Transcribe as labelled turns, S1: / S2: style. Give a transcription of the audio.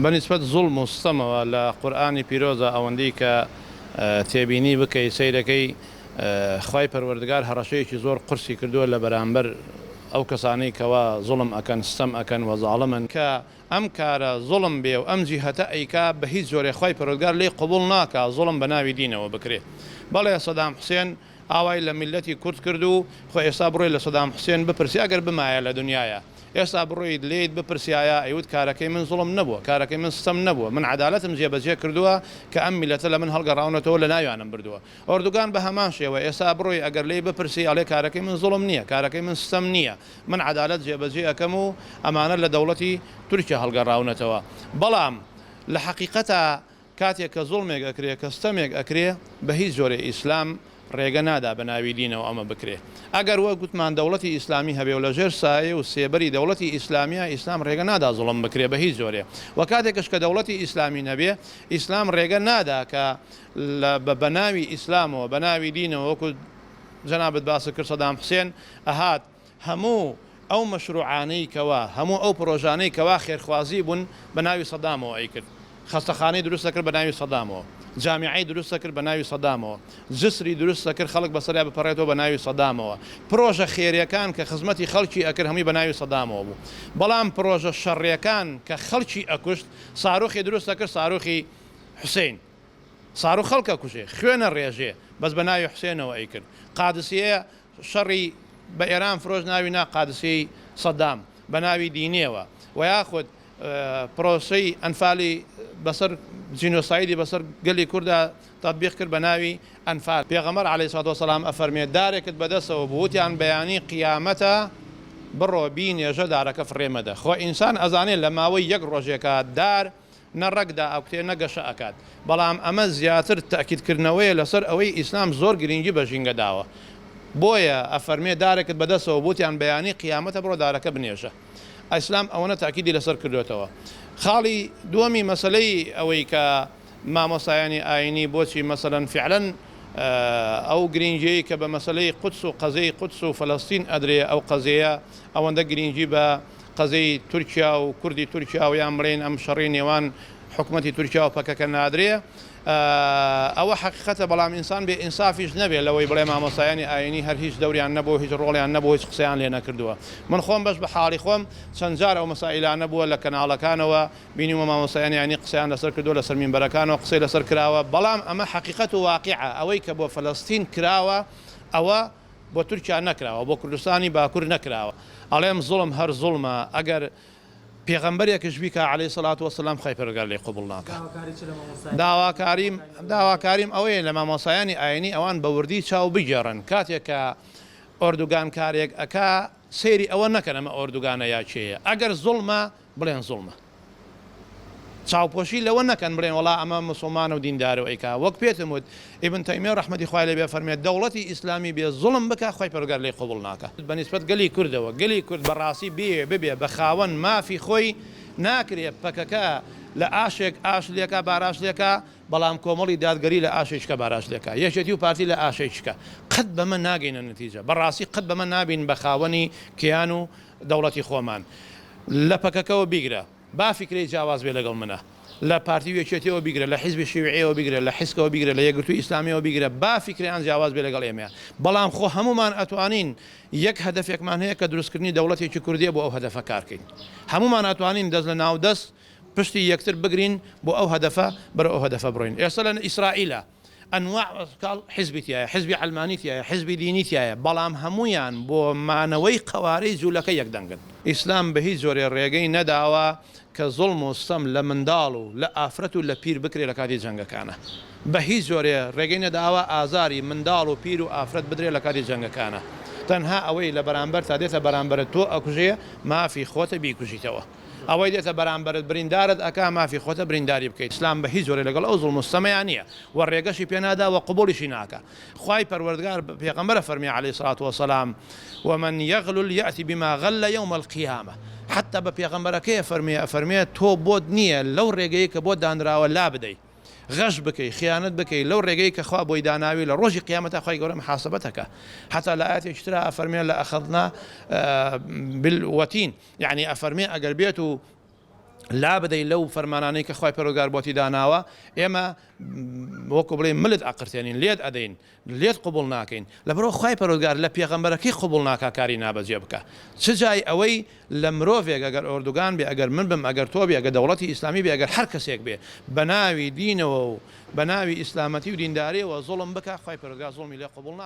S1: بەنسبەت زوڵم و ستەمەوە لە قورئانی پیرۆزە ئەوەندەی کە تێبینی بکەی سەیرەکەی خوای پەروەردگار هەڕەشەیەکی زۆر قورسی کردووە لە بەرامبەر ئەو کەسانەی کەوا زوڵم ئەکەن ستەم ئەکەن وە زاڵمن کە ئەم کارە زوڵم بێ و ئەم جیهەتە ئەیکا بە هیچ جۆرێ خوای پەروەردگار لێی قبوڵ ناکا زوڵم بە ناوی دینەوە بکرێ. بەڵێ سەدام حوسێن ئاوای لە میلەتی کورد کرد و خۆ ئێستا بڕۆی لە سەدام حوسێن بپرسی ئەگەر بمایە لە دنیاە ئێستا بڕۆیت لێیت بپرسیایە ئەیوت کارەکەی من زوڵم نەبووە، کارەکەی من ستەم نەبووە، من عەدالەتم جێبەجێ کردووە کە ئەم میلەتە لە من هەڵگەڕاونەتەوە لە ناویانم بردووە. ئۆردوگان بە هەمان شێوە ئێستا بڕۆی ئەگەر لێی بپرسی ئەڵێ کارەکەی من زوڵم نییە، کارەکەی من ستەم نییە، من عەدالەت جێبەجێ ئەەکەم و ئەمانە لە دەوڵەتی تورکیا هەڵگەڕاونەتەوە. بەڵام لە حەقیقەتە کاتێک کە زوڵمێک ئەکرێ کە ستەمێک ئەکرێ بە هیچ جۆرێ ئیسلام ڕێگە نادا بە ناوی دینەوە ئەمە بکرێ. ئەگەر وە گوتمان دەوڵەتی ئیسلامی هەبێ و لە ژێر سایە و سێبەری دەوڵەتی ئیسلامیە ئیسلام ڕێگە نادا زوڵم بکرێ بە هیچ جۆرێ. و کاتێکش کە دەوڵەتی ئیسلامی نەبێ ئیسلام ڕێگە نادا کە بە ناوی ئیسلامەوە بە ناوی دینەوە وەکو جەنابەت باسی کرد سەدام حوسێن ئەهات هەموو ئەو مەشروعانەی کەوا هەموو ئەو پرۆژانەی کەوا خێرخوازی بوون بە ناوی سەدامەوە ئەیکرد. خەستەخانەی دروستە کرد بە ناوی سەدامەوە، جامیعەی دروستە کرد بە ناوی سەدامەوە، جسری دروستە کرد خەڵک بەسەریا بپەڕێتەوە بە ناوی سەدامەوە، پرۆژە خێریەکان کە خزمەتی خەڵکی ئەکرد هەمووی بە ناوی سەدامەوە بوو. بەڵام پرۆژە شەڕیەکان کە خەڵکی ئەکوشت ساروخی دروستە کرد ساروخی حوسێن، ساروخ خەڵکە کوژێ خوێنە ڕێژێ بەس بە ناوی حوسێنەوە ئەیکرد. قادسیە شەڕی بە ئێران فرۆژ ناوی نا قادسیەی سەدام بە ناوی دینیەوە و یاخود پرۆسەی ئەنفالی بەسەر جینۆسایدی بەسەر گەلی کووردا تەطبیق کرد بە ناوی ئەنفال. پێغەمبەر عەلەیهی سەڵاتو وەسەلام ئەفەرمێت دارێکت بەدەستەوە بووتیان بەیانی قیامەتە بڕۆ بینێژە دارەکە فڕێمەدە. خۆ ئینسان ئەزانێت لە ماوەی یەک ڕۆژێکە دار نەڕەکدا ئەوکتێ نەگەشە ئەکات. بەڵام ئەمە زیاتر تاکیدکردنەوەیە لەسەر ئەوەی ئیسلام زۆر گرنگی بە ژینگە داوە. بۆیە ئەفەرمێ دارێکت بەدەستەوە بوتیان بەیانی قیامەتە بڕۆ دارەکە بنێژە. ئیسلام ئەوەنە تاکیدی لەسەر کردوێتەوە. خاڵی دووەمی مەسلەی ئەوەی کە مامۆسایانی ئاینی بۆچی مەسەلەن فعلەن ئەو گرنگیەی کە بە مەسلەی قودس و قەزەی قودس و فەلەستین ئەدرێ ئەو قەزەیە ئەوەندە گرنگی بە قەزەی تورکیا و کوردی تورکیا و یان بڵێن ئەم شەڕی نێوان حکومەتی تورکیا و پەکەکە نادرێ ئەوە حقیقەتە. بەڵام ئینسان بێ ئینسافیش نەبێت لەوەی بڵێ مامۆسایانی ئاینی هەر هیچ دەوریان نەبووە، هیچ ڕۆڵیان نەبووە، هیچ قسەیان لێ نەکردووە. من خۆم بەش بە حاڵی خۆم چەند جار ئەو مەسائلانە بووە لە کەناڵەکانەوە بینیوە مامۆسایانی ئاینی قسەیان لەسەر کردووە لەسەر مینبەرەکانەوە قسەی لەسەر کراوە. بەڵام ئەمە حقیقەت و واقعە ئەوەی کە بۆ فەلەستین کراوە ئەوە بۆ تورکیا نەکراوە، بۆ کوردستانی باکوور نەکراوە. ئەڵێم زوڵم هەر زوڵمە ئەگەر پێغەمبەرێکش بیکە عەلەیهی سەڵاتو وەسەلام خوای پەروەردگار لێی قبوڵ ناکات. داواکاریم ئەوەیە لە مامۆسایانی ئاینی ئەوان بە وردی چاو بگێڕن کاتێک کە ئۆردوگان کارێک ئەکا سەیری ئەوە نەکەن ئەمە ئۆردوگانە یا چێیە. ئەگەر زوڵمە بڵێن زوڵمە، چاوپۆشی لەوە نەکەن بڵێن وەڵا ئەمە مسڵمانە و دیندارە و ئەیکا. وەک پێتم وت ئیبن تەیمیە ڕەحمەتی خوای لێ بێ فەرمێت دەوڵەتی ئیسلامی بێ زوڵم بکە خوای پەروەردگار لێی قبوڵ ناکات. بەنسبەت گەلی کوردەوە گەلی کورد بەڕاستی ببێ بە خاوەن مافی خۆی ناکرێت پەکەکە لە ئاشێک ئاش لێکە باراش لێکە، بەڵام کۆمەڵی دادگەری لە ئاشێکە باراش لێکە، یەکێتی و پارتی لە ئاشێکە. قەت بەمە ناگەینە نەتیجە، بەڕاستی قەت بەمە نابین بە خاوەنی کیان و دەوڵەتی خۆمان. لە پەکەکەەوە بیگرە با فکرەی جیاواز بێ لەگەڵ منە، لە پارتی وێکێتیەوە بیگرە، لە حیزبی شیوعیەوە بیگرە، لە حیزکەوە بیگرە، لە یەکگرتووی ئیسلامیەوە بیگرە، با فکریان جیاواز بێ لەگەڵ ئێمە. بەڵام خۆ هەمومان ئەتوانین یەک هەدەفێکمان هەیە کە دروستکردنی دەوڵەتێکی کوردیە بۆ ئەو هەدەفە کارکەین. هەمومان ئەتوانین دەست لە ناو دەست پشتی یەکتر بگرین بۆ ئەو هەدەفە بەرە ئەو هەدەفە بڕۆین. ئێستا لە ئیسرائیلە ئەنواع حیزبی تایە، حیزبی عەلمانی تایە، حیزبی دینی تایە، بەڵام هەمویان بۆ مانەوەی قەوارەی جوولەکە یەکدەنگن. ئیسلام بە هیچ جۆرێ ڕێگەی نەداوە کە زوڵم و ستەم لە منداڵ و لە ئافرەت و لە پیر بکرێ لە کاتی جەنگەکانە. بە هیچ جۆرێ ڕێگەی نەداوە ئازاری منداڵ و پیر و ئافرەت بدرێ لە کاتی جەنگەکانە. تەنها ئەوەی لە بەرامبەر تا دێتە بەرامبەرت تۆ ئەکوژێ مافی خۆتە بیکوژیتەوە. ئەوەی دێتە بەرامبەرت بریندارت ئەکا مافی خۆتە برینداری بکەیت. ئیسلام بە هیچ جۆرێ لەگەڵ ئەو زوڵم و ستەمەیان نییە و ڕێگەشی پێ نادا و قبوڵیشی ناکە. خوای پەروەردگار پێغەمبەرە فەرمی عەلەیهی سەڵاتو وەسەلام ومن یغلل یأتی بما غل یوم القیامة. حتى بە پێغەمبەرەکەیە فەرمێت تۆ بۆت نییە لەو ڕێگەی کە بۆ دانراوە لا بدەیت، غەش بکەی، خیانەت بکەی لەو ڕێگەی کە خوا بۆی داناوی لە ڕۆژی قیامەتە خوای گەورە محاسبەتەکە. حتا لە ئاەتێکی ترا ئەفەرمێ لە ئەخەذنا بالوەتین، یعنی ئەفەرمێ ئەگەر بێت و لا بدەی لەو فەرمانانەی کە خی پەرۆگار بۆتی داناوە ئێمە وەکو بڵێ ملت ئاقرتێنین لێت ئەدەین لێت قوبڵ ناکەین لە بەرەوە خی پەرۆگار لە پێغەمبەرەکەی قوبڵ ناکا کاری نابەجێ بکە چ جای ئەوەی لە مرۆڤێک ئەگەر ئۆردوگان بێ ئەگەر من بم ئەگەر تۆ بێ ئەگەر دەوڵەتی ئیسلامی بێ ئەگەر هەر کەسێک بێ بە ناوی دینەوە و بە ناوی ئیسلامەتی و دینداریەوە زوڵم بکە خی پەرۆگار زوڵمی لێ قوبڵ